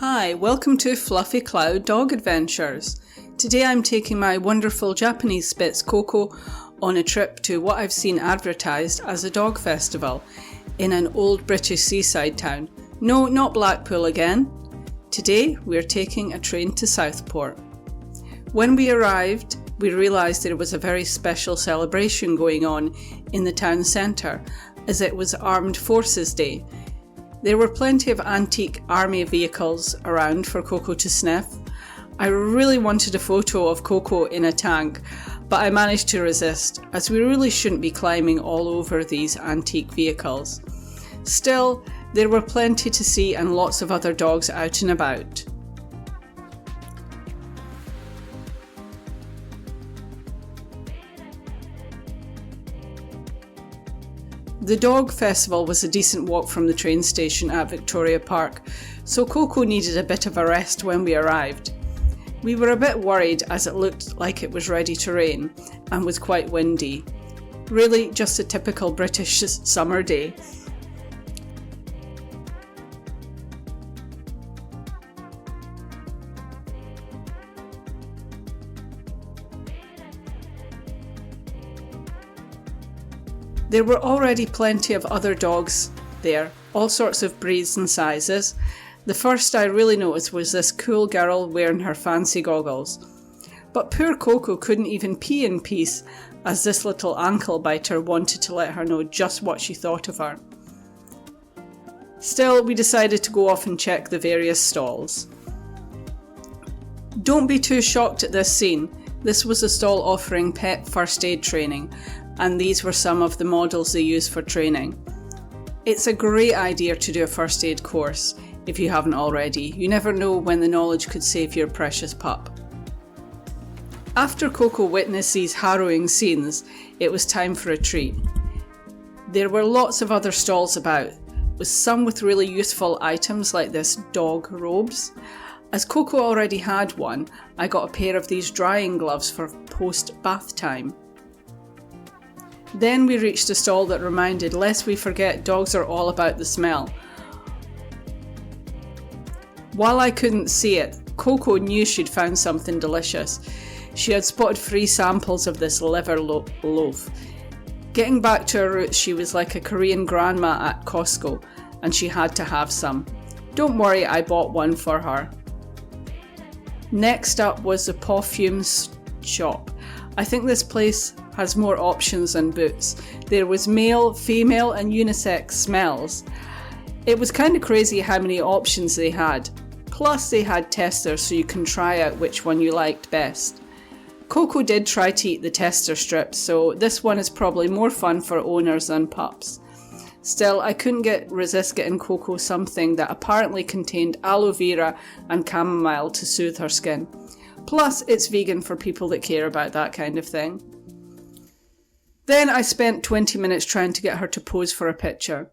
Hi, welcome to Fluffy Cloud Dog Adventures. Today I'm taking my wonderful Japanese Spitz Coco on a trip to what I've seen advertised as a dog festival in an old British seaside town. No, not Blackpool again. Today we're taking a train to Southport. When we arrived, we realised there was a very special celebration going on in the town centre, as it was Armed Forces Day. There were plenty of antique army vehicles around for Coco to sniff. I really wanted a photo of Coco in a tank, but I managed to resist, as we really shouldn't be climbing all over these antique vehicles. Still, there were plenty to see and lots of other dogs out and about. The dog festival was a decent walk from the train station at Victoria Park, so Coco needed a bit of a rest when we arrived. We were a bit worried as it looked like it was ready to rain and was quite windy. Really just a typical British summer day. There were already plenty of other dogs there, all sorts of breeds and sizes. The first I really noticed was this cool girl wearing her fancy goggles. But poor Coco couldn't even pee in peace, as this little ankle biter wanted to let her know just what she thought of her. Still, we decided to go off and check the various stalls. Don't be too shocked at this scene. This was a stall offering pet first aid training, and these were some of the models they use for training. It's a great idea to do a first aid course if you haven't already. You never know when the knowledge could save your precious pup. After Coco witnessed these harrowing scenes, it was time for a treat. There were lots of other stalls about, with some with really useful items like this dog robes. As Coco already had one, I got a pair of these drying gloves for post-bath time. Then we reached a stall that reminded, lest we forget, dogs are all about the smell. While I couldn't see it, Coco knew she'd found something delicious. She had spotted free samples of this liver loaf. Getting back to her roots, she was like a Korean grandma at Costco, and she had to have some. Don't worry, I bought one for her. Next up was the perfumes shop. I think this place has more options than Boots. There was male, female and unisex smells. It was kind of crazy how many options they had. Plus they had testers so you can try out which one you liked best. Coco did try to eat the tester strips, so this one is probably more fun for owners than pups. Still, I couldn't resist getting Coco something that apparently contained aloe vera and chamomile to soothe her skin. Plus, it's vegan for people that care about that kind of thing. Then I spent 20 minutes trying to get her to pose for a picture.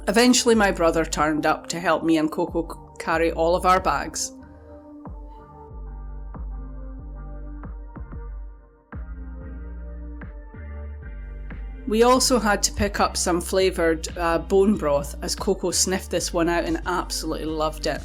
Eventually my brother turned up to help me and Coco carry all of our bags. We also had to pick up some flavoured bone broth, as Coco sniffed this one out and absolutely loved it.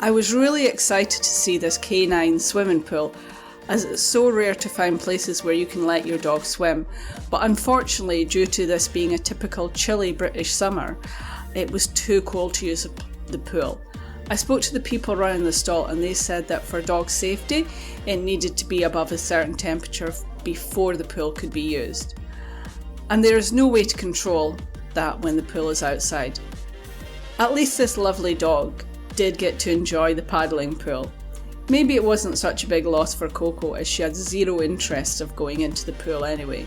I was really excited to see this canine swimming pool, as it's so rare to find places where you can let your dog swim, but unfortunately, due to this being a typical chilly British summer, it was too cold to use the pool. I spoke to the people running the stall and they said that for dog safety, it needed to be above a certain temperature before the pool could be used. And there is no way to control that when the pool is outside. At least this lovely dog did get to enjoy the paddling pool. Maybe it wasn't such a big loss for Coco, as she had zero interest of going into the pool anyway.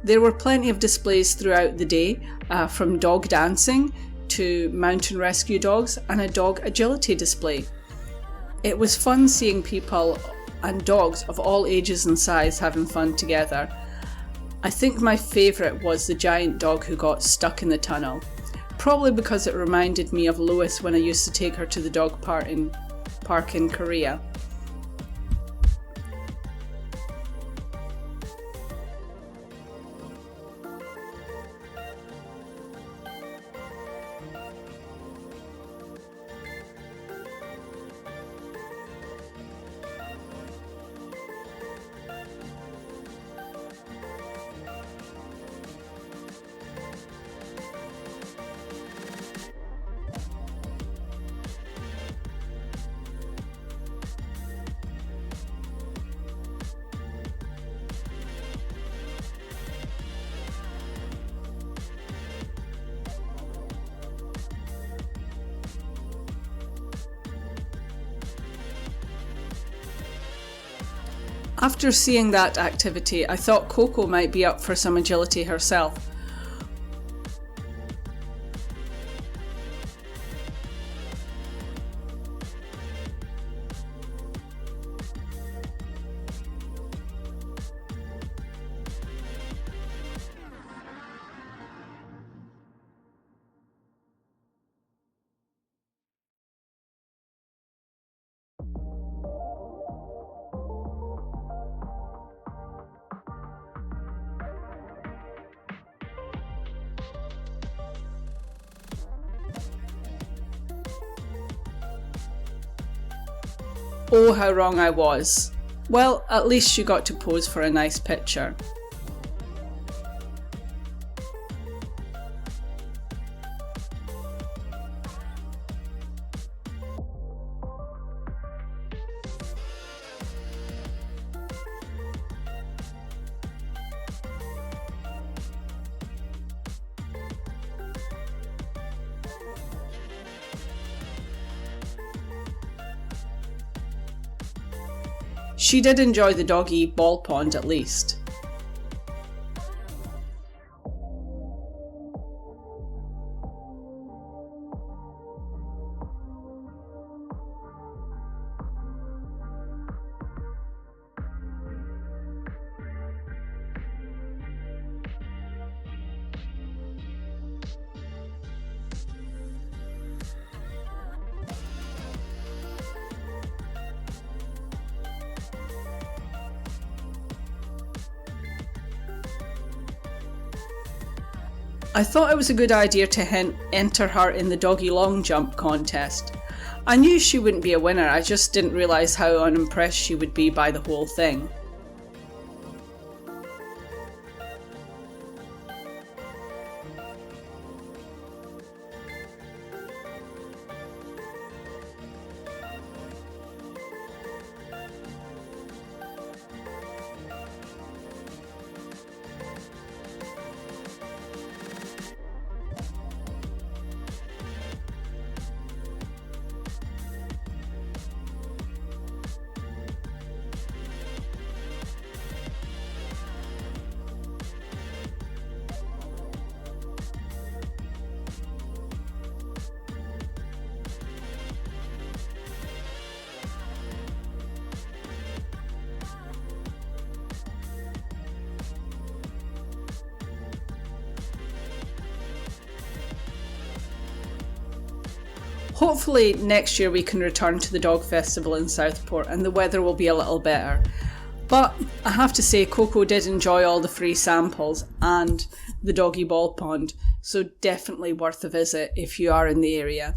There were plenty of displays throughout the day, from dog dancing to mountain rescue dogs and a dog agility display. It was fun seeing people and dogs of all ages and size having fun together. I think my favourite was the giant dog who got stuck in the tunnel, probably because it reminded me of Lois when I used to take her to the dog park in Korea. After seeing that activity, I thought Coco might be up for some agility herself. Oh, how wrong I was. Well, at least she got to pose for a nice picture. She did enjoy the doggy ball pond at least. I thought it was a good idea to enter her in the doggy long jump contest. I knew she wouldn't be a winner, I just didn't realise how unimpressed she would be by the whole thing. Hopefully next year we can return to the dog festival in Southport and the weather will be a little better. But I have to say Coco did enjoy all the free samples and the doggy ball pond, so definitely worth a visit if you are in the area.